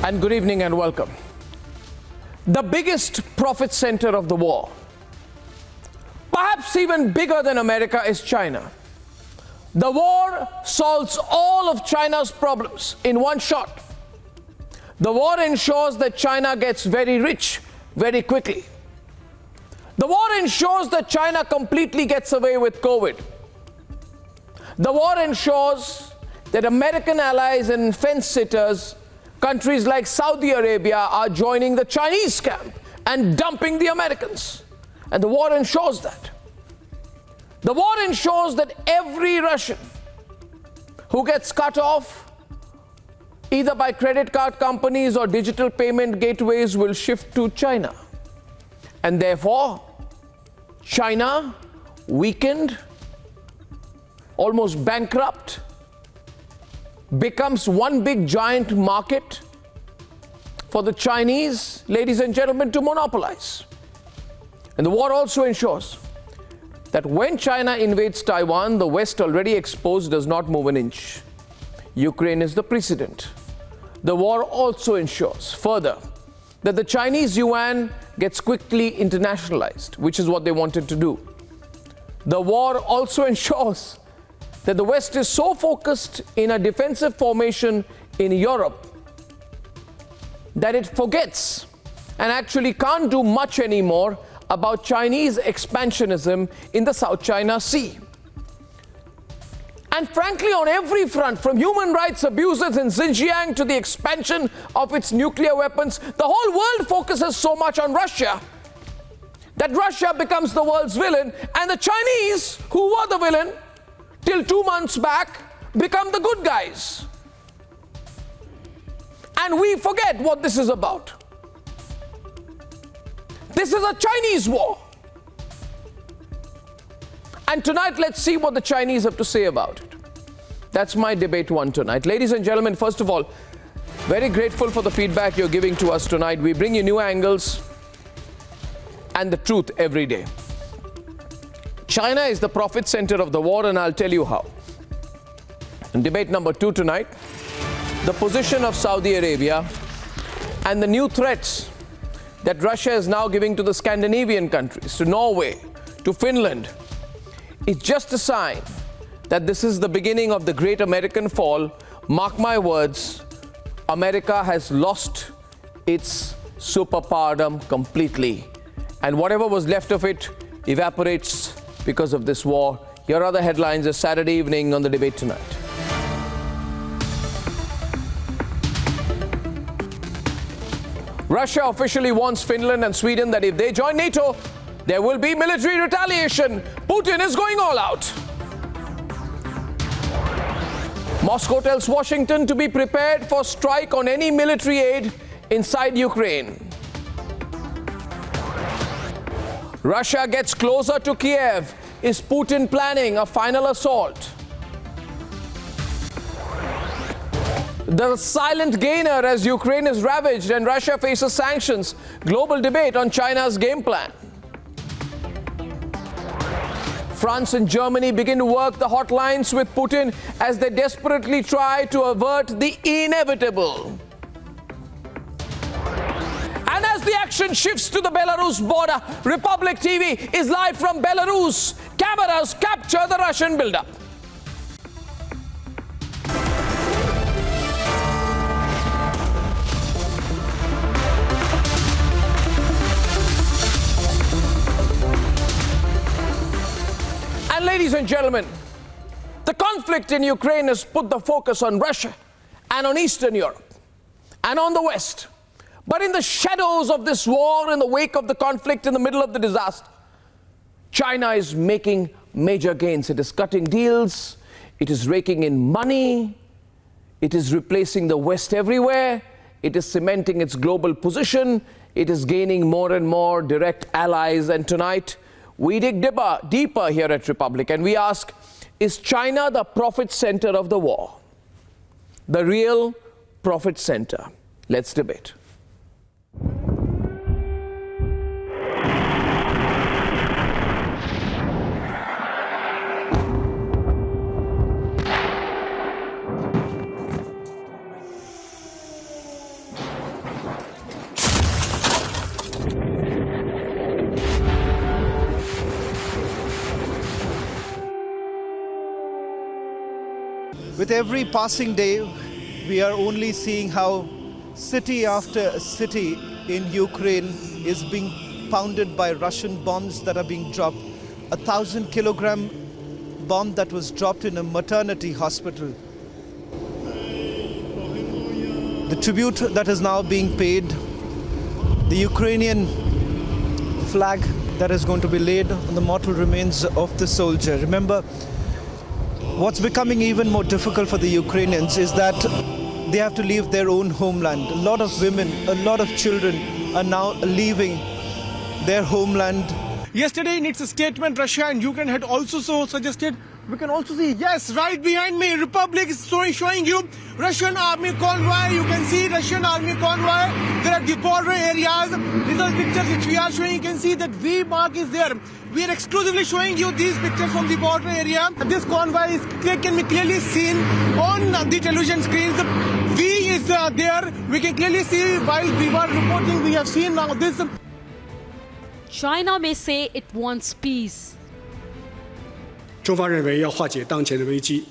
And good evening and welcome. The biggest profit center of the war, perhaps even bigger than America, is China. The war solves all of China's problems in one shot. The war ensures that China gets very rich very quickly. The war ensures that China completely gets away with COVID. The war ensures that American allies and fence-sitters, countries like Saudi Arabia, are joining the Chinese camp and dumping the Americans. And the war ensures that. The war ensures that every Russian who gets cut off, either by credit card companies or digital payment gateways, will shift to China. And therefore, China, weakened, almost bankrupt, becomes one big giant market for the Chinese, ladies and gentlemen, to monopolize. And the war also ensures that when China invades Taiwan, the West, already exposed, does not move an inch. Ukraine is the precedent. The war also ensures further that the Chinese yuan gets quickly internationalized, which is what they wanted to do. The war also ensures that the West is so focused in a defensive formation in Europe that it forgets and actually can't do much anymore about Chinese expansionism in the South China Sea. And frankly, on every front, from human rights abuses in Xinjiang to the expansion of its nuclear weapons, the whole world focuses so much on Russia that Russia becomes the world's villain, and the Chinese, who were the villain till 2 months back, become the good guys. And we forget what this is about. This is a Chinese war. And tonight, let's see what the Chinese have to say about it. That's my debate one tonight. Ladies and gentlemen, first of all, very grateful for the feedback you're giving to us tonight. We bring you new angles and the truth every day. China is the profit center of the war, and I'll tell you how. In debate number two tonight, the position of Saudi Arabia and the new threats that Russia is now giving to the Scandinavian countries, to Norway, to Finland, is just a sign that this is the beginning of the great American fall. Mark my words, America has lost its superpowerdom completely, and whatever was left of it evaporates because of this war. Here are the headlines this Saturday evening on the debate tonight. Russia officially warns Finland and Sweden that if they join NATO, there will be military retaliation. Putin is going all out. Moscow tells Washington to be prepared for strike on any military aid inside Ukraine. Russia gets closer to Kiev. Is Putin planning a final assault? The silent gainer as Ukraine is ravaged and Russia faces sanctions. Global debate on China's game plan. France and Germany begin to work the hotlines with Putin as they desperately try to avert the inevitable. And as the action shifts to the Belarus border, Republic TV is live from Belarus. Cameras capture the Russian buildup. And ladies and gentlemen, the conflict in Ukraine has put the focus on Russia and on Eastern Europe and on the West. But in the shadows of this war, in the wake of the conflict, in the middle of the disaster, China is making major gains. It is cutting deals, it is raking in money, it is replacing the West everywhere, it is cementing its global position, it is gaining more and more direct allies. And tonight, we dig deeper here at Republic, and we ask, is China the profit center of the war? The real profit center? Let's debate. With every passing day, we are only seeing how city after city in Ukraine is being pounded by Russian bombs that are being dropped. A 1,000-kilogram bomb that was dropped in a maternity hospital. The tribute that is now being paid, the Ukrainian flag that is going to be laid on the mortal remains of the soldier. Remember, what's becoming even more difficult for the Ukrainians is that they have to leave their own homeland. A lot of women, a lot of children are now leaving their homeland. Yesterday in its statement, Russia and Ukraine had also suggested, we can also see, yes, right behind me, Republic is showing you Russian army convoy. You can see Russian army convoy. There are the border areas. These are pictures which we are showing. You can see that V mark is there. We are exclusively showing you these pictures from the border area. This convoy can be clearly seen on the television screens. V is there. We can clearly see while we were reporting, we have seen now this. China may say it wants peace. 中方认为，要化解当前的危机，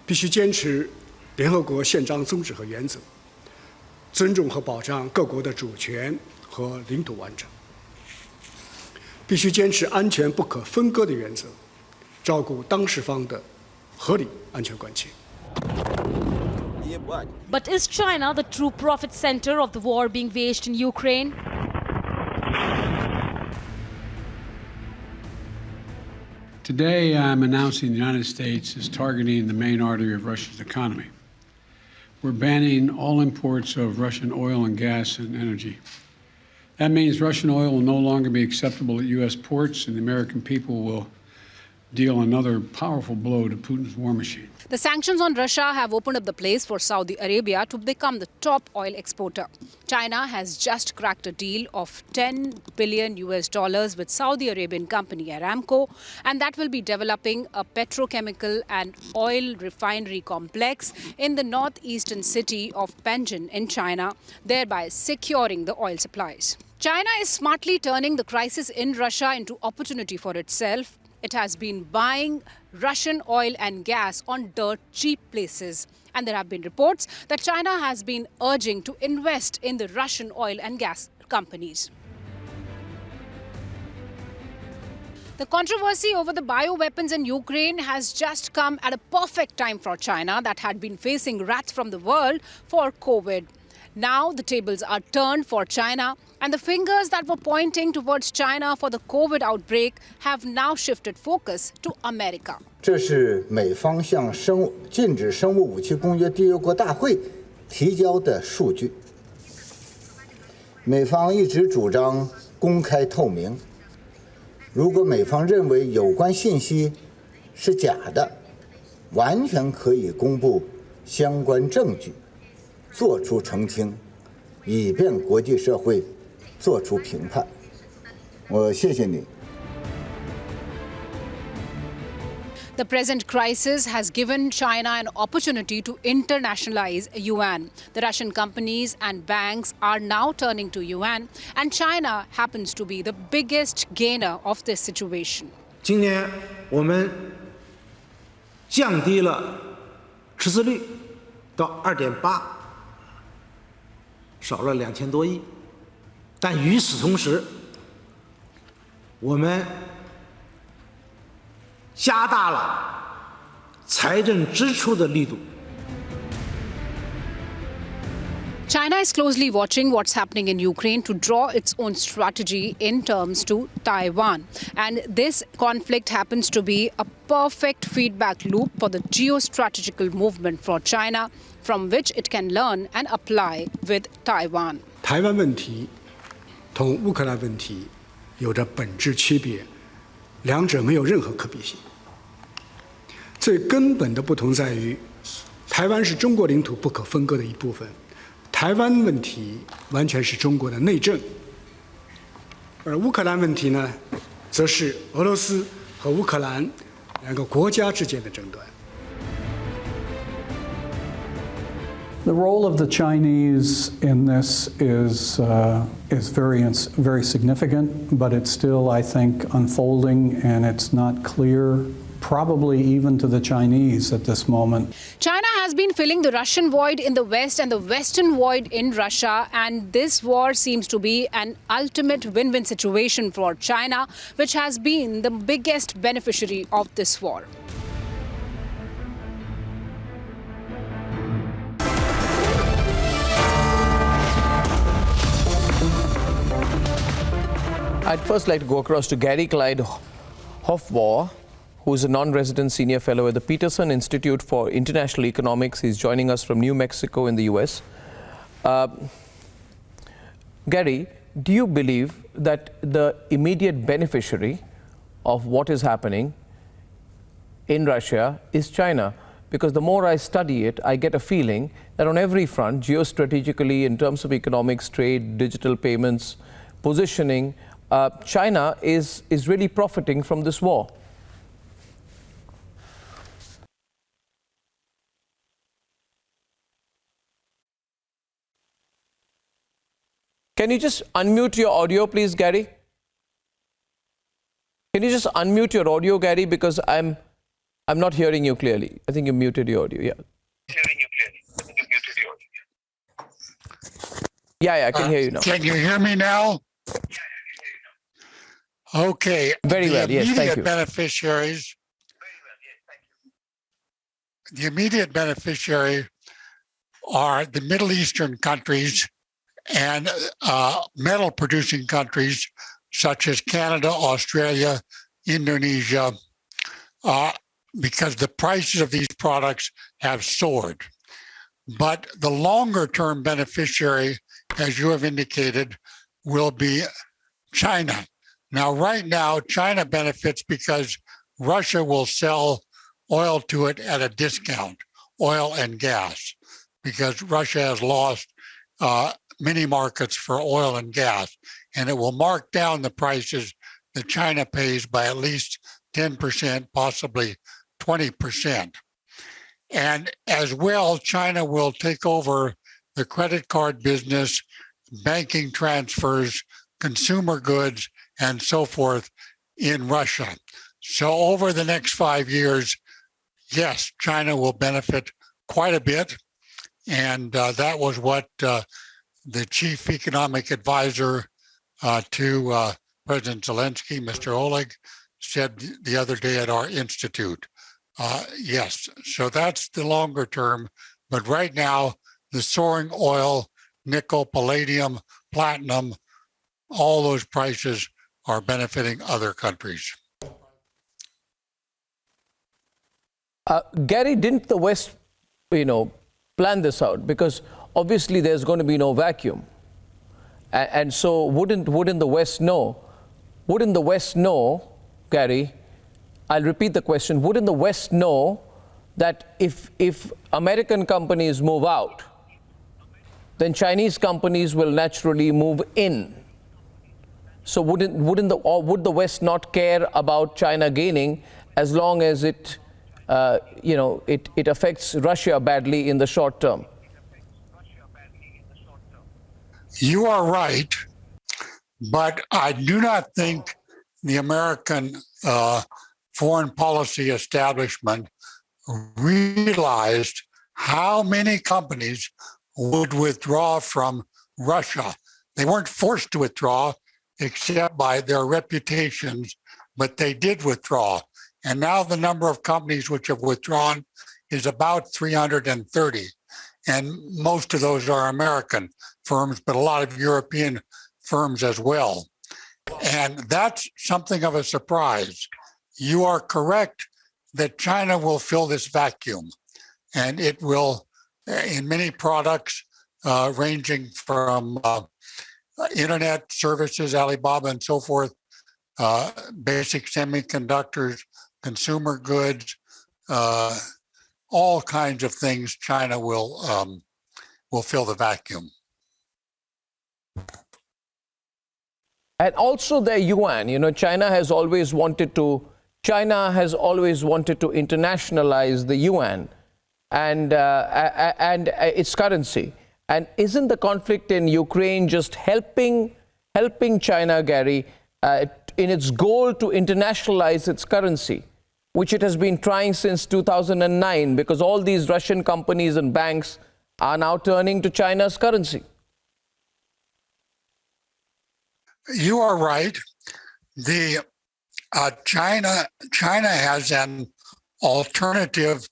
必须坚持联合国宪章宗旨和原则，尊重和保障各国的主权和领土完整，必须坚持安全不可分割的原则，照顾当事方的合理安全关切。 But is China the true profit center of the war being waged in Ukraine? Today, I'm announcing the United States is targeting the main artery of Russia's economy. We're banning all imports of Russian oil and gas and energy. That means Russian oil will no longer be acceptable at U.S. ports, and the American people will deal another powerful blow to Putin's war machine. The sanctions on Russia have opened up the place for Saudi Arabia to become the top oil exporter. China has just cracked a deal of $10 billion with Saudi Arabian company Aramco, and that will be developing a petrochemical and oil refinery complex in the northeastern city of Panjin in China, thereby securing the oil supplies. China is smartly turning the crisis in Russia into opportunity for itself. It has been buying Russian oil and gas on dirt cheap places. And there have been reports that China has been urging to invest in the Russian oil and gas companies. The controversy over the bioweapons in Ukraine has just come at a perfect time for China that had been facing wrath from the world for COVID. Now the tables are turned for China, and the fingers that were pointing towards China for the COVID outbreak have now shifted focus to America. 这是美方向禁止生物武器公约缔约国大会提交的数据。美方一直主张公开透明，如果美方认为有关信息是假的，完全可以公布相关证据，做出澄清，以便国际社会做出评判。我谢谢你。 The present crisis has given China an opportunity to internationalize yuan. The Russian companies and banks are now turning to yuan, and China happens to be the biggest gainer of this situation. 今年我们降低了赤字率到2.8%，少了2000多亿。但与此同时，我们 加大了财政支出的力度。 China is closely watching what's happening in Ukraine to draw its own strategy in terms to Taiwan. And this conflict happens to be a perfect feedback loop for the geostrategical movement for China, from which it can learn and apply with Taiwan. 台湾问题同乌克兰问题有着本质区别，两者没有任何可比性。最根本的不同在于，台湾是中国领土不可分割的一部分，台湾问题完全是中国的内政，而乌克兰问题呢，则是俄罗斯和乌克兰两个国家之间的争端。 The role of the Chinese in this is very significant, but it's still, I think, unfolding, and it's not clear probably even to the Chinese at this moment. China has been filling the Russian void in the West and the Western void in Russia, and this war seems to be an ultimate win-win situation for China, which has been the biggest beneficiary of this war. I'd first like to go across to Gary Clyde Hofbauer, who is a non-resident senior fellow at the Peterson Institute for International Economics. He's joining us from New Mexico in the US. Gary, do you believe that the immediate beneficiary of what is happening in Russia is China? Because the more I study it, I get a feeling that on every front, geostrategically, in terms of economics, trade, digital payments, positioning, China is really profiting from this war. Can you just unmute your audio, please, Gary? Can you just unmute your audio, Gary? Because I'm not hearing you clearly. I think you muted your audio. Yeah. Yeah, I can hear you now. Can you hear me now? Okay. Very well, yes, thank you. The immediate beneficiary are the Middle Eastern countries and metal-producing countries such as Canada, Australia, Indonesia, because the prices of these products have soared. But the longer-term beneficiary, as you have indicated, will be China. Now, right now, China benefits because Russia will sell oil to it at a discount, oil and gas, because Russia has lost many markets for oil and gas, and it will mark down the prices that China pays by at least 10%, possibly 20%. And as well, China will take over the credit card business, banking transfers, consumer goods, and so forth in Russia. So over the next 5 years, yes, China will benefit quite a bit. And that was what the chief economic advisor to President Zelenskyy, Mr. Oleg, said the other day at our institute. Yes, so that's the longer term. But right now, the soaring oil, nickel, palladium, platinum, all those prices are benefiting other countries. Gary, didn't the West, plan this out? Because obviously there's going to be no vacuum. And so wouldn't the West know? Wouldn't the West know, Gary, I'll repeat the question, wouldn't the West know that if American companies move out, then Chinese companies will naturally move in? So would the West not care about China gaining as long as it affects Russia badly in the short term? You are right, but I do not think the American foreign policy establishment realized how many companies would withdraw from Russia. They weren't forced to withdraw except by their reputations, but they did withdraw. And now the number of companies which have withdrawn is about 330. And most of those are American firms, but a lot of European firms as well. And that's something of a surprise. You are correct that China will fill this vacuum, and it will, in many products, ranging from internet services, Alibaba and so forth, basic semiconductors, consumer goods, all kinds of things. China will fill the vacuum. And also their yuan. China has always wanted to internationalize the yuan and its currency. And isn't the conflict in Ukraine just helping China, Gary, in its goal to internationalize its currency? which it has been trying since 2009, because all these Russian companies and banks are now turning to China's currency. You are right. The China has an alternative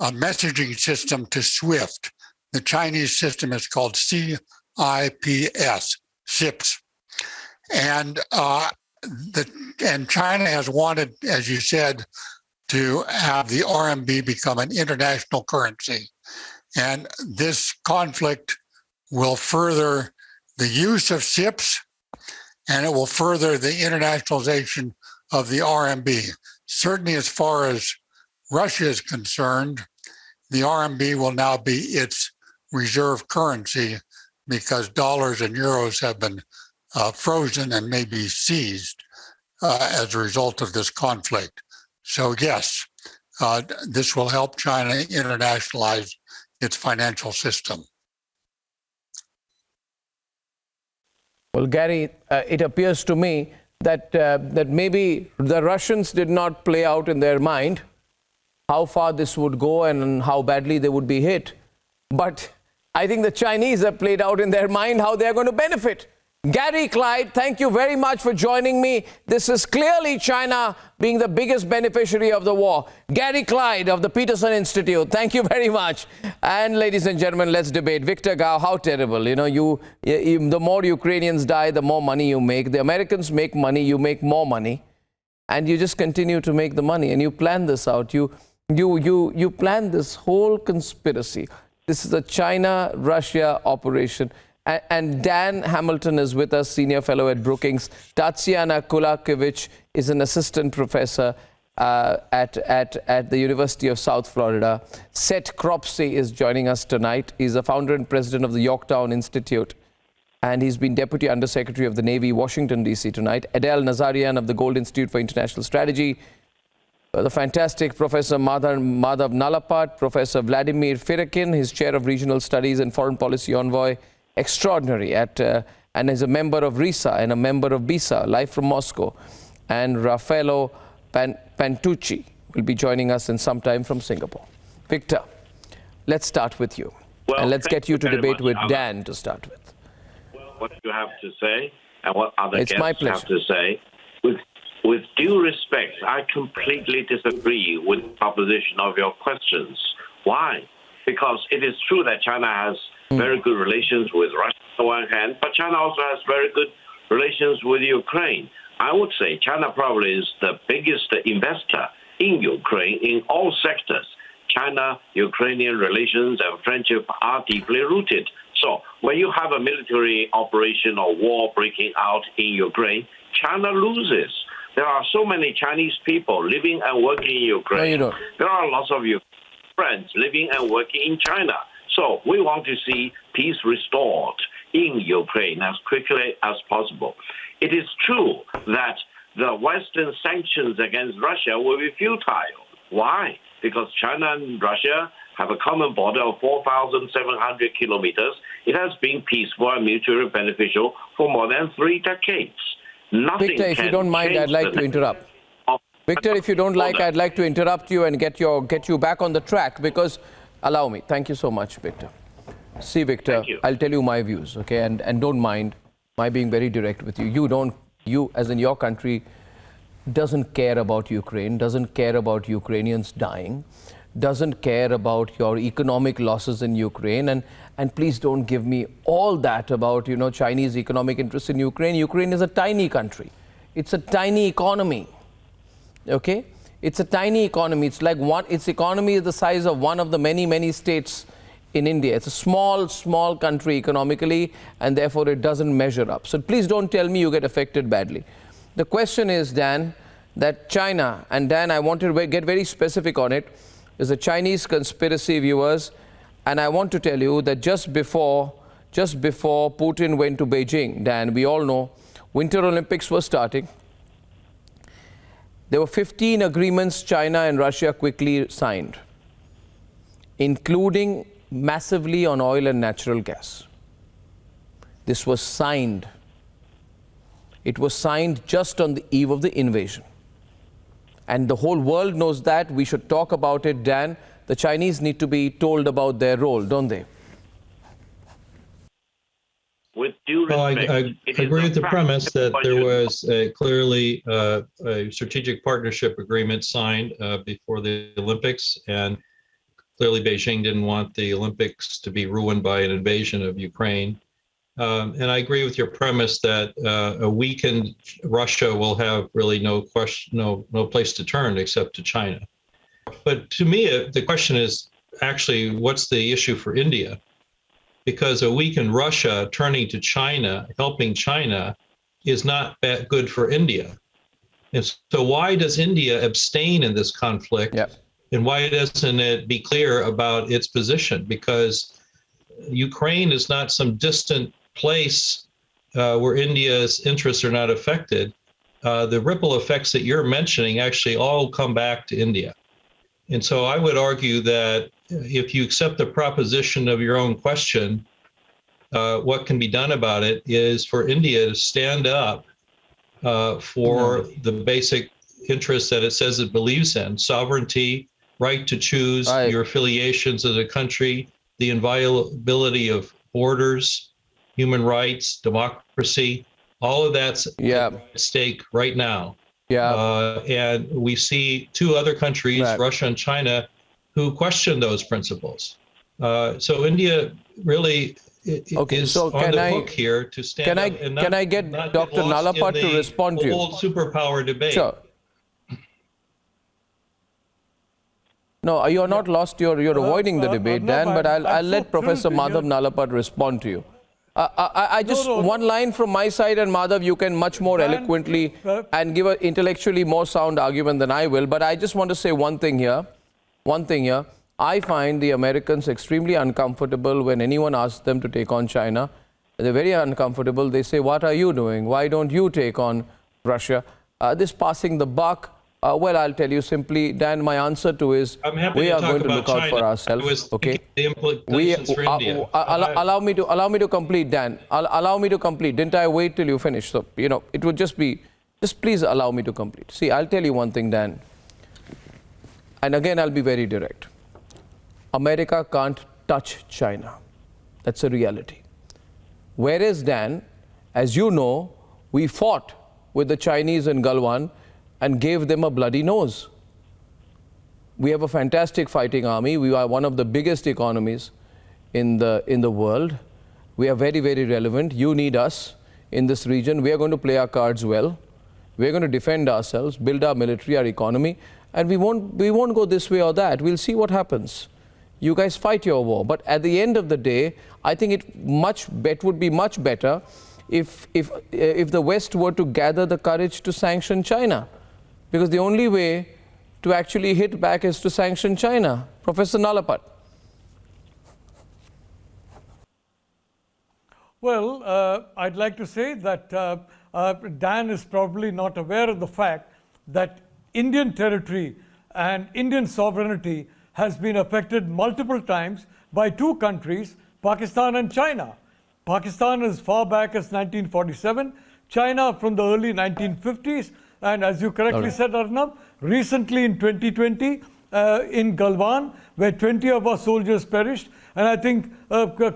messaging system to SWIFT. The Chinese system is called CIPS, SIPS, and China has wanted, as you said, to have the RMB become an international currency, and this conflict will further the use of SIPS, and it will further the internationalization of the RMB. Certainly, as far as Russia is concerned, the RMB will now be its reserve currency because dollars and euros have been frozen and may be seized as a result of this conflict. So yes, this will help China internationalize its financial system. Well, Gary, it appears to me that that maybe the Russians did not play out in their mind how far this would go and how badly they would be hit. But I think the Chinese have played out in their mind how they're going to benefit. Gary Clyde, thank you very much for joining me. This is clearly China being the biggest beneficiary of the war. Gary Clyde of the Peterson Institute, thank you very much. And ladies and gentlemen, let's debate. Victor Gao, how terrible. You know, the more Ukrainians die, the more money you make. The Americans make money, you make more money. And you just continue to make the money. And you plan this out. You plan this whole conspiracy. This is a China-Russia operation. And Dan Hamilton is with us, senior fellow at Brookings. Tatiana Kulakiewicz is an assistant professor at the University of South Florida. Seth Cropsey is joining us tonight. He's the founder and president of the Yorktown Institute, and he's been deputy undersecretary of the Navy, Washington, D.C. tonight. Adele Nazarian of the Gold Institute for International Strategy. The fantastic Professor Madhav Nalapat, Professor Vladimir Firikin, he's chair of regional studies and foreign policy envoy extraordinary and is a member of RISA and a member of BISA, live from Moscow. And Raffaello Pantucci will be joining us in some time from Singapore. Victor, let's start with you. Well, and let's get you to debate with Arnab. Dan to start with. What you have to say and what other It's my guests have pleasure. to say. With due respect, I completely disagree with the proposition of your questions. Why? Because it is true that China has very good relations with Russia on one hand, but China also has very good relations with Ukraine. I would say China probably is the biggest investor in Ukraine in all sectors. China-Ukrainian relations and friendship are deeply rooted. So when you have a military operation or war breaking out in Ukraine, China loses. There are so many Chinese people living and working in Ukraine. No, you don't. There are lots of friends living and working in China. So we want to see peace restored in Ukraine as quickly as possible. It is true that the Western sanctions against Russia will be futile. Why? Because China and Russia have a common border of 4,700 kilometers. It has been peaceful and mutually beneficial for more than 3 decades. Nothing Victor, if you can don't mind, change I'd like the to interrupt. of- Victor, if you don't like, I'd like to interrupt you and get you back on the track, because allow me. Thank you so much, Victor. See, Victor, I'll tell you my views, okay? And don't mind my being very direct with you. You, as in your country, doesn't care about Ukraine, doesn't care about Ukrainians dying, doesn't care about your economic losses in Ukraine, and please don't give me all that about, you know, Chinese economic interests in Ukraine. Ukraine is a tiny country. It's a tiny economy, okay? It's a tiny economy. It's like its economy is the size of one of the many, many states in India. It's a small, small country economically, and therefore it doesn't measure up. So please don't tell me you get affected badly. The question is, Dan, that China, and Dan, I wanted to get very specific on it, is a Chinese conspiracy, viewers, and I want to tell you that just before Putin went to Beijing, Dan, we all know Winter Olympics were starting. There were 15 agreements China and Russia quickly signed, including massively on oil and natural gas. This was signed. It was signed just on the eve of the invasion. And the whole world knows that. We should talk about it, Dan. The Chinese need to be told about their role, don't they? With due respect, I agree with the premise that there was clearly a strategic partnership agreement signed before the Olympics, and clearly Beijing didn't want the Olympics to be ruined by an invasion of Ukraine. And I agree with your premise that a weakened Russia will have really no place to turn except to China. But to me, the question is actually, what's the issue for India? Because a weakened Russia turning to China, helping China, is not that good for India. And so why does India abstain in this conflict? Yep. And why doesn't it be clear about its position? Because Ukraine is not some distant place where India's interests are not affected. The ripple effects that you're mentioning actually all come back to India. And so I would argue that if you accept the proposition of your own question, what can be done about it is for India to stand up for the basic interests that it says it believes in: sovereignty, right to choose your affiliations as a country, the inviolability of borders, human rights, democracy. All of that's at stake right now. And we see two other countries, Russia and China, who question those principles. So India really is on the hook here to stand up and not, can I get Dr. Nalapat to respond to you? Old superpower debate. Sure. No, you're not lost. You're avoiding the debate, Dan. But I'll let Professor Madhav Nalapat respond to you. I just one line from my side, and Madhav, you can much more eloquently and give an intellectually more sound argument than I will. But I just want to say one thing here. I find the Americans extremely uncomfortable when anyone asks them to take on China. They're very uncomfortable. They say, "What are you doing? Why don't you take on Russia?" This passing the buck. Well, I'll tell you simply, Dan, my answer to is we are going to look out for ourselves. Okay. Allow me to complete, Dan. Allow me to complete. Didn't I wait till you finish? So, you know, it would just please allow me to complete. See, I'll tell you one thing, Dan. And again, I'll be very direct. America can't touch China. That's a reality. Whereas, Dan, as you know, we fought with the Chinese in Galwan and gave them a bloody nose. We have a fantastic fighting army. We are one of the biggest economies in the world. We are very, very relevant. You need us in this region. We are going to play our cards well. We are going to defend ourselves, build our military, our economy, and we won't go this way or that. We'll see what happens. You guys fight your war. But at the end of the day, I think it would be much better if the West were to gather the courage to sanction China. Because the only way to actually hit back is to sanction China. Professor Nalapat. Well, I'd like to say that Dan is probably not aware of the fact that Indian territory and Indian sovereignty has been affected multiple times by two countries, Pakistan and China. Pakistan as far back as 1947, China from the early 1950s, and as you correctly said, Arnab, recently in 2020 in Galwan, where 20 of our soldiers perished, and I think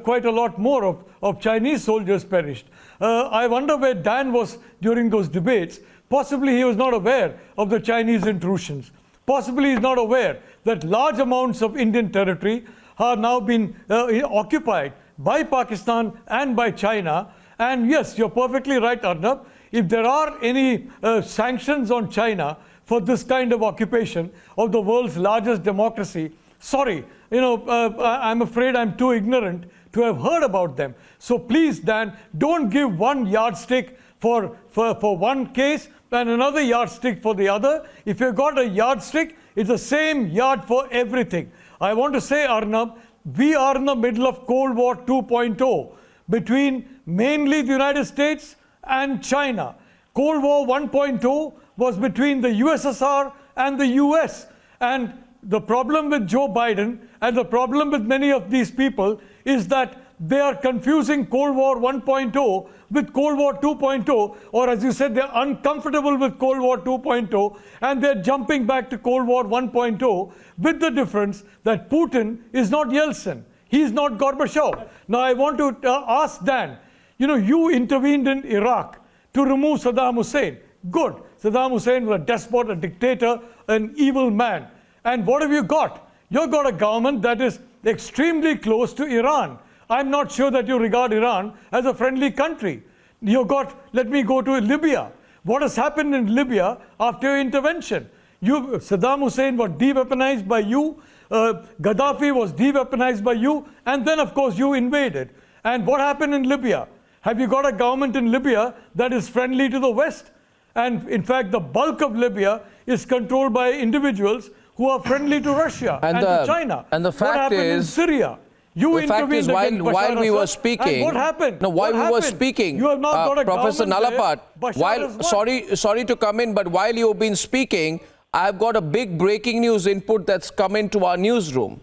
quite a lot more of Chinese soldiers perished. I wonder where Dan was during those debates. Possibly he was not aware of the Chinese intrusions. Possibly he's not aware that large amounts of Indian territory are now being occupied by Pakistan and by China. And yes, you're perfectly right, Arnab. If there are any sanctions on China for this kind of occupation of the world's largest democracy, sorry, I'm afraid I'm too ignorant to have heard about them. So please, Dan, don't give one yardstick for one case and another yardstick for the other. If you've got a yardstick, it's the same yard for everything. I want to say, Arnab, we are in the middle of Cold War 2.0 between mainly the United States and China. Cold War 1.0 was between the USSR and the US. And the problem with Joe Biden and the problem with many of these people is that they are confusing Cold War 1.0 with Cold War 2.0, or as you said, they're uncomfortable with Cold War 2.0, and they're jumping back to Cold War 1.0, with the difference that Putin is not Yeltsin. He's not Gorbachev. Now, I want to ask Dan, you intervened in Iraq to remove Saddam Hussein. Good. Saddam Hussein was a despot, a dictator, an evil man. And what have you got? You've got a government that is extremely close to Iran. I'm not sure that you regard Iran as a friendly country. Let me go to Libya. What has happened in Libya after your intervention? Saddam Hussein was de-weaponized by you, Gaddafi was de-weaponized by you, and then of course you invaded. And what happened in Libya? Have you got a government in Libya that is friendly to the West? And in fact, the bulk of Libya is controlled by individuals who are friendly to Russia and to China. And the fact what happened in Syria? You intervened while we were speaking, what happened? No, while we were speaking, you have not got a Professor Nalapat, sorry to come in, but while you've been speaking, I've got a big breaking news input that's come into our newsroom.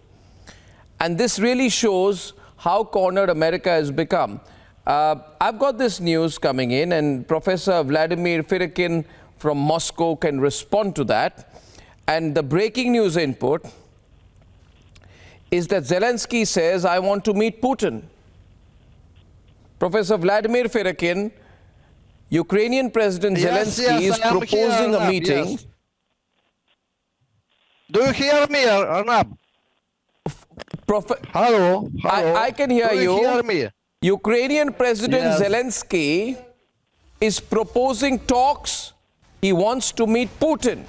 And this really shows how cornered America has become. I've got this news coming in, and Professor Vladimir Firikin from Moscow can respond to that. And the breaking news input is that Zelenskyy says, I want to meet Putin. Professor Vladimir Firikin, Ukrainian President Zelenskyy is proposing a meeting. Yes. Do you hear me, Arnab? Hello. I can hear you. Do you hear me? Ukrainian President Zelenskyy is proposing talks. He wants to meet Putin.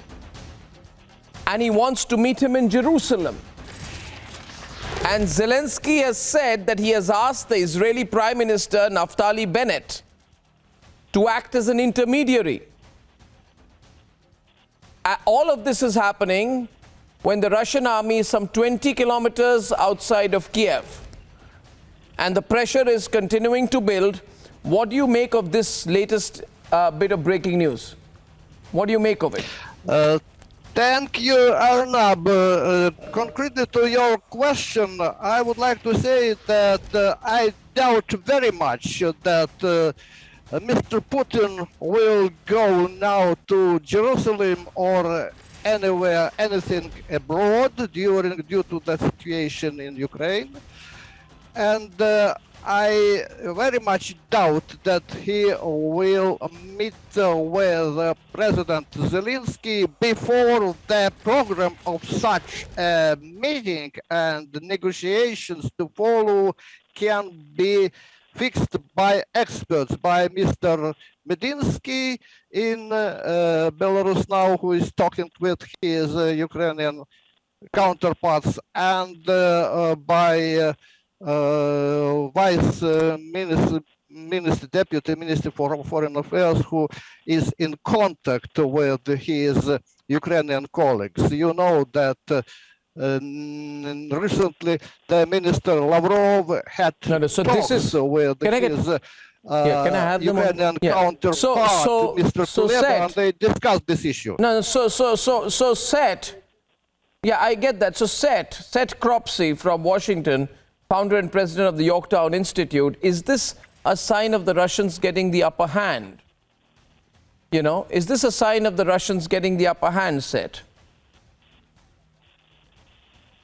And he wants to meet him in Jerusalem. And Zelenskyy has said that he has asked the Israeli Prime Minister Naftali Bennett to act as an intermediary. All of this is happening when the Russian army is some 20 kilometers outside of Kiev. And the pressure is continuing to build. What do you make of this latest bit of breaking news? What do you make of it? Thank you, Arnab. Concretely to your question, I would like to say that I doubt very much that Mr. Putin will go now to Jerusalem or anywhere, anything abroad due to the situation in Ukraine. And I very much doubt that he will meet with President Zelenskyy before the program of such a meeting and negotiations to follow can be fixed by experts, by Mr. Medinsky in Belarus now, who is talking with his Ukrainian counterparts, and by Vice Minister, Deputy Minister for Foreign Affairs, who is in contact with his Ukrainian colleagues. You know that recently the Minister Lavrov had talks with his Ukrainian counterpart, Mr. Kuleba, and they discussed this issue. So Seth, yeah, I get that. So Seth Cropsey from Washington, founder and president of the Yorktown Institute, is this a sign of the Russians getting the upper hand? Is this a sign of the Russians getting the upper hand, Seth?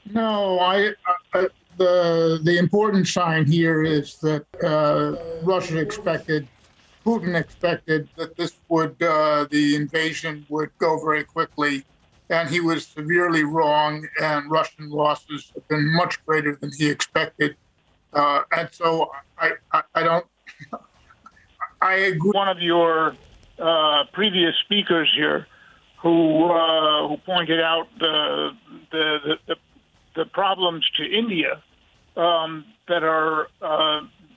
No, the important sign here is that Russia expected, Putin expected that the invasion would go very quickly, and he was severely wrong, and Russian losses have been much greater than he expected. And so I agree with one of your previous speakers here who pointed out the problems to India that are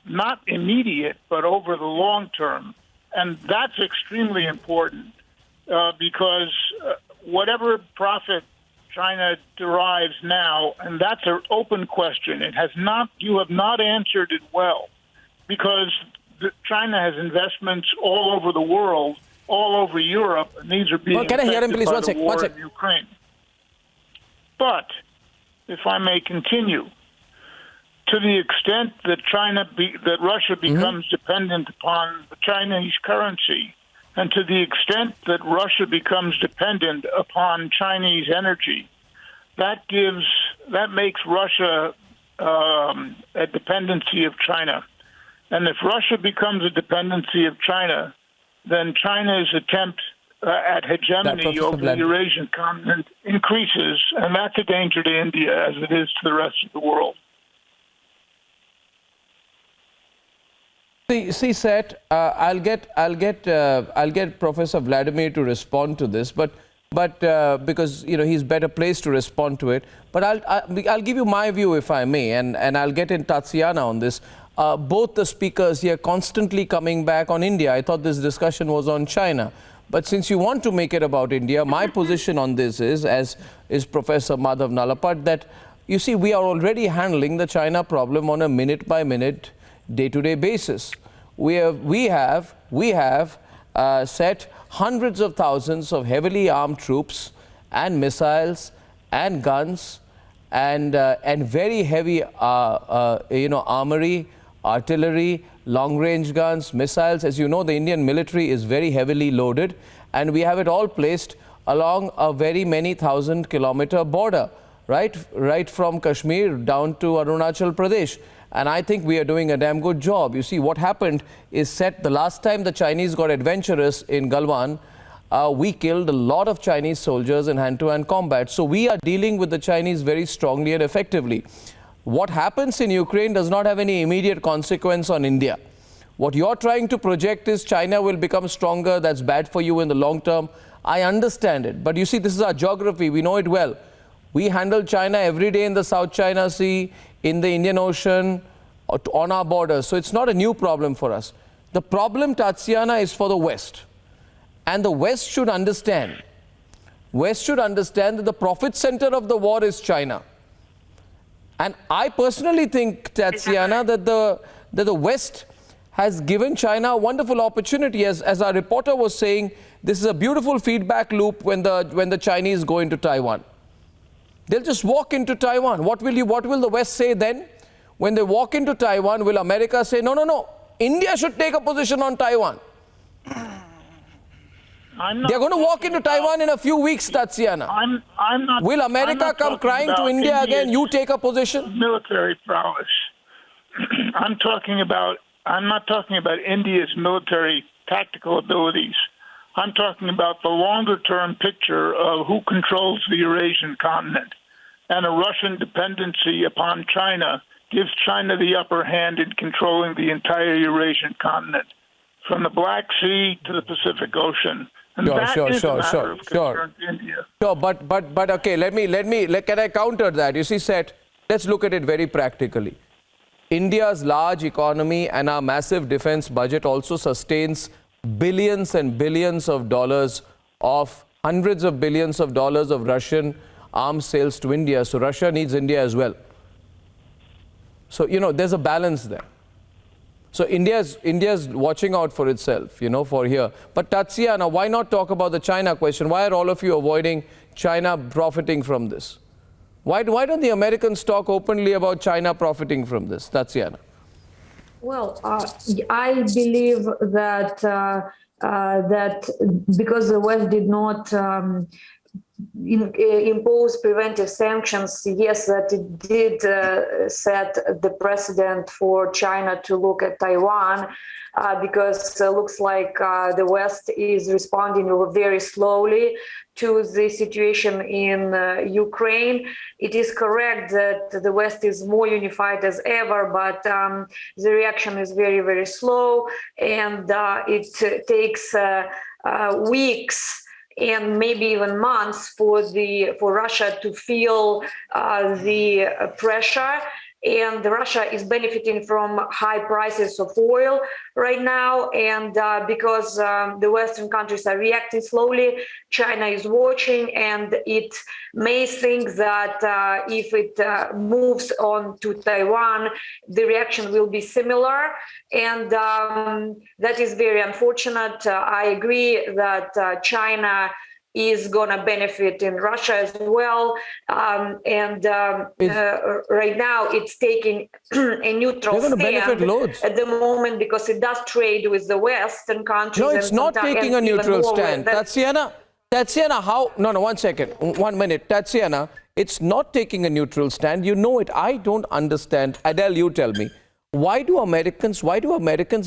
not immediate, but over the long term. And that's extremely important because whatever profit China derives now, and that's an open question. You have not answered it well, because China has investments all over the world, all over Europe, and these are being affected by the war in Ukraine. But, if I may continue, to the extent that that Russia becomes dependent upon the Chinese currency, and to the extent that Russia becomes dependent upon Chinese energy, that makes Russia a dependency of China. And if Russia becomes a dependency of China, then China's attempt at hegemony over the Eurasian continent increases, and that's a danger to India as it is to the rest of the world. See, Seth, I'll get Professor Vladimir to respond to this, but because he's better placed to respond to it. But I'll give you my view, if I may, and I'll get in Tatiana on this. Both the speakers here constantly coming back on India. I thought this discussion was on China. But since you want to make it about India, my position on this is, as is Professor Madhav Nalapat, that you see, we are already handling the China problem on a minute-by-minute, day-to-day basis. We have set hundreds of thousands of heavily armed troops and missiles and guns and very heavy armory, artillery, long-range guns, missiles. As you know, the Indian military is very heavily loaded, and we have it all placed along a very many thousand-kilometer border, right from Kashmir down to Arunachal Pradesh. And I think we are doing a damn good job. You see, what happened is the last time the Chinese got adventurous in Galwan, we killed a lot of Chinese soldiers in hand-to-hand combat. So we are dealing with the Chinese very strongly and effectively. What happens in Ukraine does not have any immediate consequence on India. What you're trying to project is China will become stronger, that's bad for you in the long term. I understand it. But you see, this is our geography. We know it well. We handle China every day in the South China Sea, in the Indian Ocean, on our borders. So it's not a new problem for us. The problem, Tatiana, is for the West. And the West should understand. That the profit center of the war is China. And I personally think, Tatiana, that the West has given China a wonderful opportunity. As our reporter was saying, this is a beautiful feedback loop when the Chinese go into Taiwan. They'll just walk into Taiwan. What will the West say then? When they walk into Taiwan, will America say, no, India should take a position on Taiwan? They're going to walk into Taiwan in a few weeks, Tatiana. Will America come crying to India again, you take a position? Military prowess. I'm not talking about India's military tactical abilities. I'm talking about the longer-term picture of who controls the Eurasian continent. And a Russian dependency upon China gives China the upper hand in controlling the entire Eurasian continent, from the Black Sea to the Pacific Ocean. And sure. India. Sure, but okay, can I counter that? You see, Seth, let's look at it very practically. India's large economy and our massive defense budget also sustains billions and billions of dollars of hundreds of billions of dollars of Russian arms sales to India. So Russia needs India as well. So, there's a balance there. So India's watching out for itself, for here. But Tatiana, why not talk about the China question? Why are all of you avoiding China profiting from this? Why don't the Americans talk openly about China profiting from this, Tatiana? Well, I believe that that because the West did not impose preventive sanctions, yes, that it did set the precedent for China to look at Taiwan, because it looks like the West is responding very slowly to the situation in Ukraine. It is correct that the West is more unified as ever, but the reaction is very, very slow, and it takes weeks and maybe even months for Russia to feel the pressure. And Russia is benefiting from high prices of oil right now. And because the Western countries are reacting slowly, China is watching, and it may think that if it moves on to Taiwan, the reaction will be similar. And that is very unfortunate. I agree that China is going to benefit in Russia as well. Right now, it's taking a neutral stand at the moment because it does trade with the Western countries. No, it's not taking a neutral stand. Tatiana, how? No, 1 second. 1 minute. Tatiana, it's not taking a neutral stand. You know it. I don't understand. Adele, you tell me. Why do Americans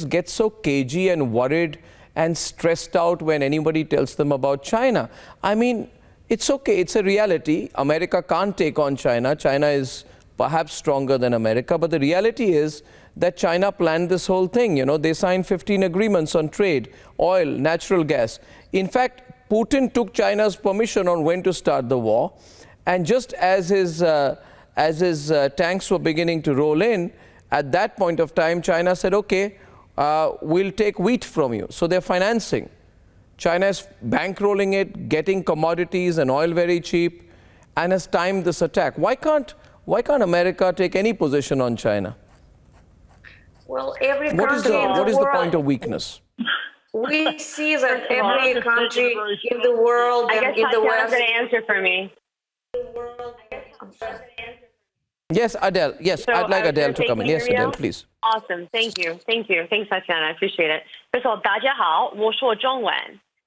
get so cagey and worried and stressed out when anybody tells them about China? I mean, it's okay. It's a reality. America can't take on China. China is perhaps stronger than America. But the reality is that China planned this whole thing. You know, they signed 15 agreements on trade, oil, natural gas. In fact, Putin took China's permission on when to start the war. And just as his tanks were beginning to roll in, at that point of time, China said, okay, we'll take wheat from you. So they're financing. China is bankrolling it, getting commodities and oil very cheap, and has timed this attack. Why can't America take any position on China? Well, every what country is the point of weakness? We see that every country in the world and in the West. An answer for me. Yes, Adele. Yes, So, I'd like Adele to come in. Yes, Adele, please. Awesome. Thank you. Thanks, Tatiana. I appreciate it. First of all, 大家好，我说中文，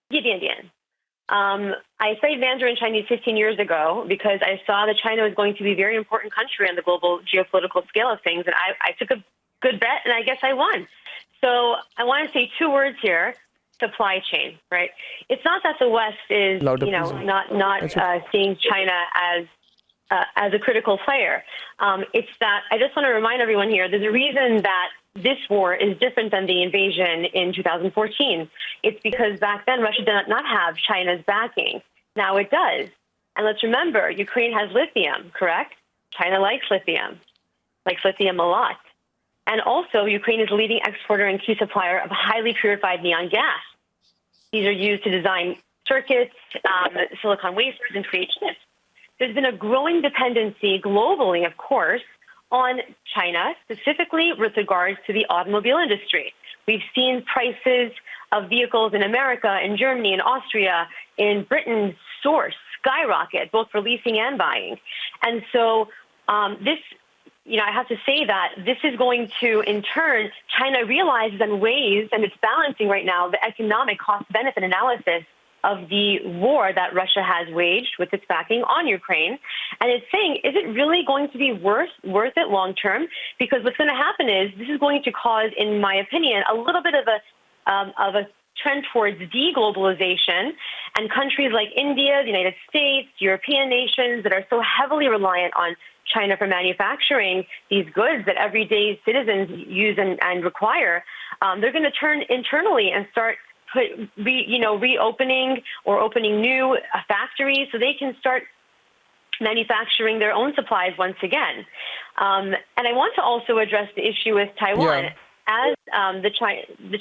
一点点。I studied Mandarin Chinese 15 years ago because I saw that China was going to be a very important country on the global geopolitical scale of things, and I took a good bet, and I guess I won. So I want to say 2 words here: supply chain. Right? It's not that the West is, not seeing China as a critical player. It's that I just want to remind everyone here, there's a reason that this war is different than the invasion in 2014. It's because back then Russia did not have China's backing. Now it does. And let's remember, Ukraine has lithium, correct? China likes lithium a lot. And also, Ukraine is a leading exporter and key supplier of highly purified neon gas. These are used to design circuits, silicon wafers, and create chips. There's been a growing dependency globally, of course, on China, specifically with regards to the automobile industry. We've seen prices of vehicles in America, in Germany, in Austria, in Britain soar, skyrocket, both for leasing and buying. And so this, I have to say that this is going to, in turn, China realizes and weighs, and it's balancing right now, the economic cost-benefit analysis of the war that Russia has waged with its backing on Ukraine. And it's saying, is it really going to be worth it long term? Because what's going to happen is this is going to cause, in my opinion, a little bit of a trend towards deglobalization, and countries like India, the United States, European nations that are so heavily reliant on China for manufacturing these goods that everyday citizens use and require, they're going to turn internally and start reopening or opening new factories so they can start manufacturing their own supplies once again. And I want to also address the issue with Taiwan. Yeah. As the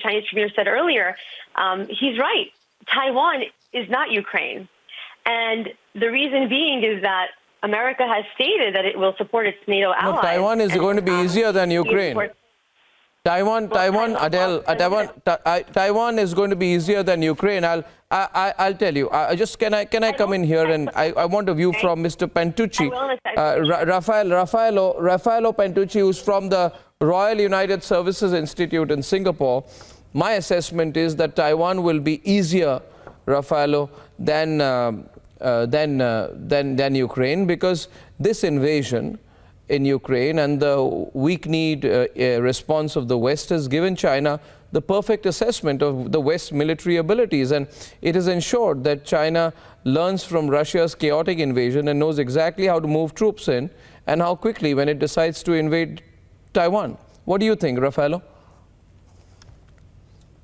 Chinese premier said earlier, he's right. Taiwan is not Ukraine. And the reason being is that America has stated that it will support its NATO allies. No, Taiwan is going to be easier than Ukraine. Taiwan is going to be easier than Ukraine. I'll tell you. Can I come in here, and I want a view from Mr. Pentucci, Raffaello Pentucci, who's from the Royal United Services Institute in Singapore. My assessment is that Taiwan will be easier, Raffaello, than Ukraine, because this invasion in Ukraine and the weak-kneed response of the West has given China the perfect assessment of the West's military abilities, and it has ensured that China learns from Russia's chaotic invasion and knows exactly how to move troops in and how quickly when it decides to invade Taiwan. What do you think, Raffaello?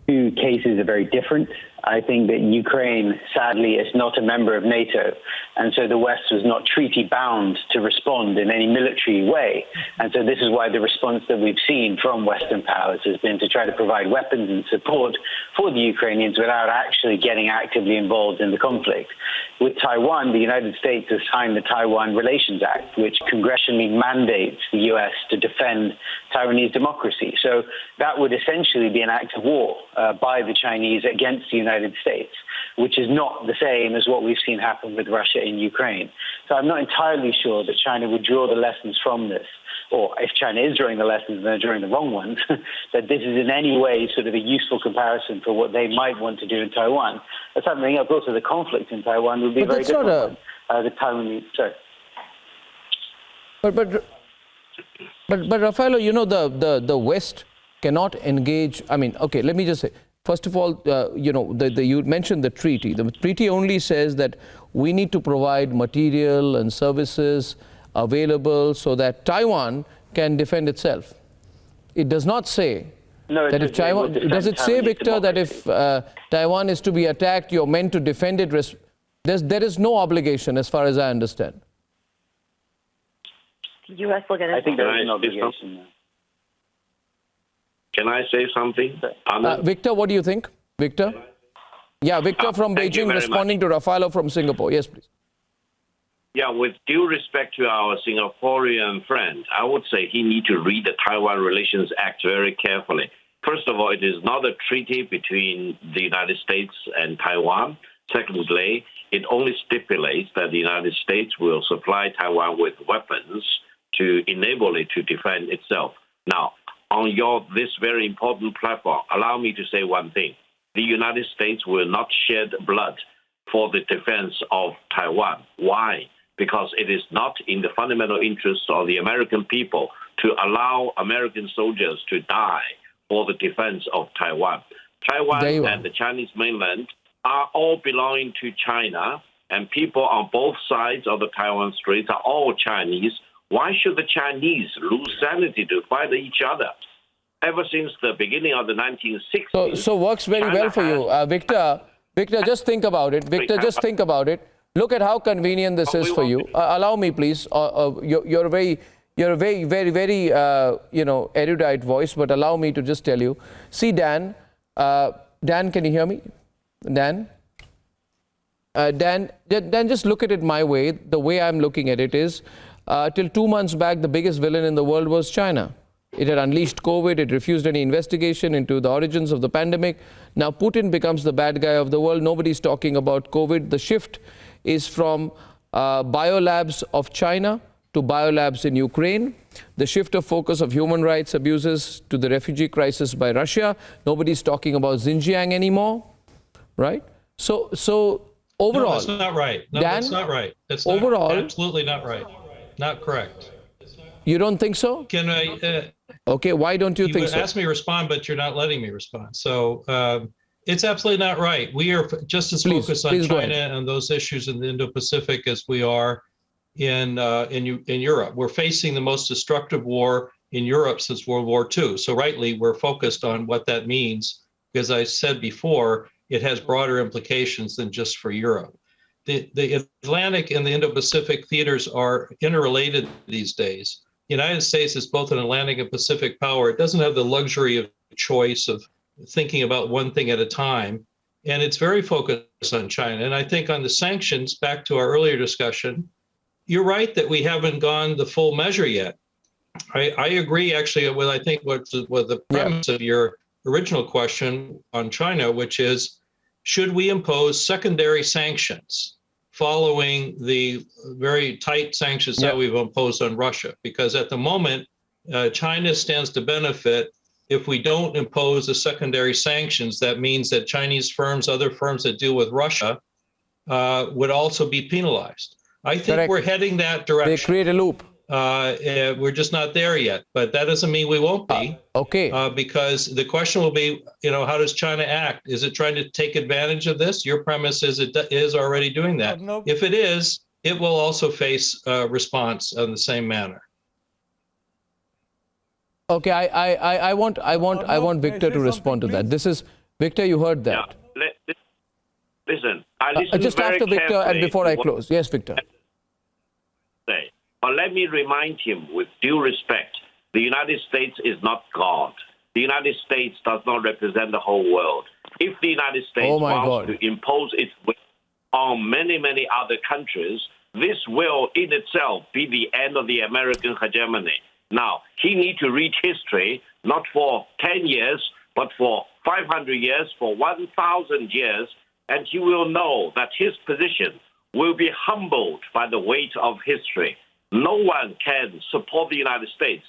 2 cases are very different. I think that Ukraine, sadly, is not a member of NATO, and so the West was not treaty-bound to respond in any military way. And so this is why the response that we've seen from Western powers has been to try to provide weapons and support for the Ukrainians without actually getting actively involved in the conflict. With Taiwan, the United States has signed the Taiwan Relations Act, which congressionally mandates the U.S. to defend Taiwanese democracy. So that would essentially be an act of war by the Chinese against the United States, which is not the same as what we've seen happen with Russia in Ukraine. So I'm not entirely sure that China would draw the lessons from this, or if China is drawing the lessons, they're drawing the wrong ones, that this is in any way sort of a useful comparison for what they might want to do in Taiwan. That's something else. Also, the conflict in Taiwan would be But very that's not different. a- The Taiwanese, sorry. But Raffaello, you know, the West cannot engage. I mean, okay, let me just say, first of all, you know, you mentioned the treaty. The treaty only says that we need to provide material and services available so that Taiwan can defend itself. It does not say that if Taiwan, does it say, Victor, that if Taiwan is to be attacked, you're meant to defend it? There is no obligation, as far as I understand. U.S. will get I think there is an obligation. Can I say something? Victor, what do you think? Victor? Yeah, Victor from thank you Beijing very responding to Raffaello from Singapore. Yes, please. Yeah, with due respect to our Singaporean friend, I would say he needs to read the Taiwan Relations Act very carefully. First of all, it is not a treaty between the United States and Taiwan. Secondly, it only stipulates that the United States will supply Taiwan with weapons to enable it to defend itself. Now, on this very important platform, allow me to say one thing. The United States will not shed blood for the defense of Taiwan. Why? Because it is not in the fundamental interest of the American people to allow American soldiers to die for the defense of Taiwan. Taiwan and the Chinese mainland are all belonging to China, and people on both sides of the Taiwan Strait are all Chinese. Why should the Chinese lose sanity to fight each other? Ever since the beginning of the 1960s... So works very China well for you. Victor, just think about it. Victor, just think about it. Look at how convenient this is for you. Allow me, please. You're a very, very, you know, erudite voice, but allow me to just tell you. See, Dan, can you hear me? Dan, just look at it my way. The way I'm looking at it is, till 2 months back, the biggest villain in the world was China. It had unleashed COVID. It refused any investigation into the origins of the pandemic. Now Putin becomes the bad guy of the world. Nobody's talking about COVID. The shift is from biolabs of China to biolabs in Ukraine. The shift of focus of human rights abuses to the refugee crisis by Russia. Nobody's talking about Xinjiang anymore, right? So overall... No, that's not right. No, Dan, that's not right. That's overall, absolutely not right. Not correct. You don't think so? Can I... okay, why don't you think so? You asked me to respond, but you're not letting me respond. So it's absolutely not right. We are just as focused on China and those issues in the Indo-Pacific as we are in Europe. We're facing the most destructive war in Europe since World War II. So rightly, we're focused on what that means. Because I said before, it has broader implications than just for Europe. The Atlantic and the Indo-Pacific theaters are interrelated these days. The United States is both an Atlantic and Pacific power. It doesn't have the luxury of choice of thinking about one thing at a time. And it's very focused on China. And I think on the sanctions, back to our earlier discussion, you're right that we haven't gone the full measure yet. I agree actually with, I think, what the premise of your original question on China, which is, should we impose secondary sanctions following the very tight sanctions that we've imposed on Russia? Because at the moment, China stands to benefit. If we don't impose the secondary sanctions, that means that Chinese firms, other firms that deal with Russia, would also be penalized. I think we're heading that direction. They create a loop. We're just not there yet, but that doesn't mean we won't be. Because the question will be, you know, how does China act? Is it trying to take advantage of this? Your premise is it is already doing that. If it is, it will also face a response in the same manner. Okay, I want Victor to respond to that. This is Victor. You heard that. Yeah. Listen, I listen just very after Victor and before I close. Yes, Victor. But let me remind him, with due respect, the United States is not God. The United States does not represent the whole world. If the United States wants to impose its will on many, many other countries, this will in itself be the end of the American hegemony. Now, he needs to read history, not for 10 years, but for 500 years, for 1,000 years, and he will know that his position will be humbled by the weight of history. No one can support the United States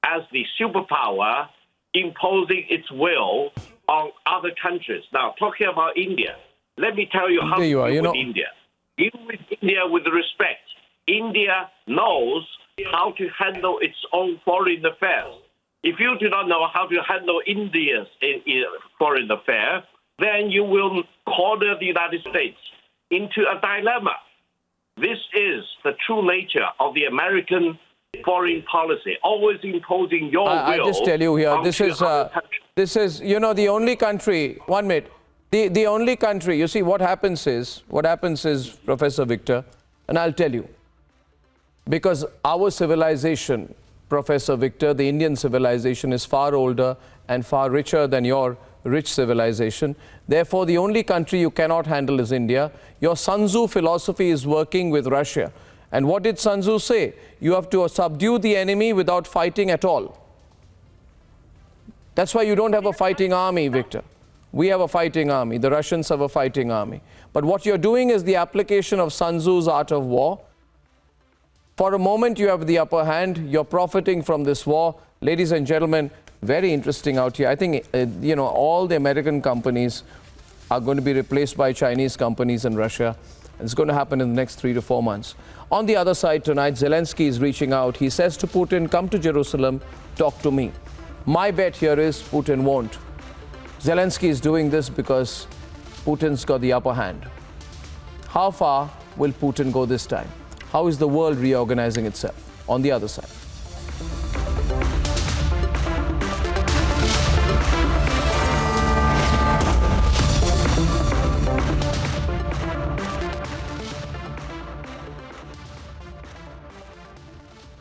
as the superpower imposing its will on other countries. Now, talking about India, let me tell you how to deal with India. Deal with India with respect. India knows how to handle its own foreign affairs. If you do not know how to handle India's foreign affairs, then you will corner the United States into a dilemma. This is the true nature of the American foreign policy, always imposing your will. I just tell you here, this is, you know, the only country, 1 minute, the only country, you see, what happens is, Professor Victor, and I'll tell you, because our civilization, Professor Victor, the Indian civilization is far older and far richer than your rich civilization. Therefore, the only country you cannot handle is India. Your Sun Tzu philosophy is working with Russia. And what did Sun Tzu say? You have to subdue the enemy without fighting at all. That's why you don't have a fighting army, Victor. We have a fighting army. The Russians have a fighting army. But what you're doing is the application of Sun Tzu's art of war. For a moment, you have the upper hand. You're profiting from this war. Ladies and gentlemen, very interesting out here. I think, you know, all the American companies are going to be replaced by Chinese companies in Russia. And it's going to happen in the next 3 to 4 months. On the other side tonight, Zelenskyy is reaching out. He says to Putin, come to Jerusalem, talk to me. My bet here is Putin won't. Zelenskyy is doing this because Putin's got the upper hand. How far will Putin go this time? How is the world reorganizing itself? On the other side.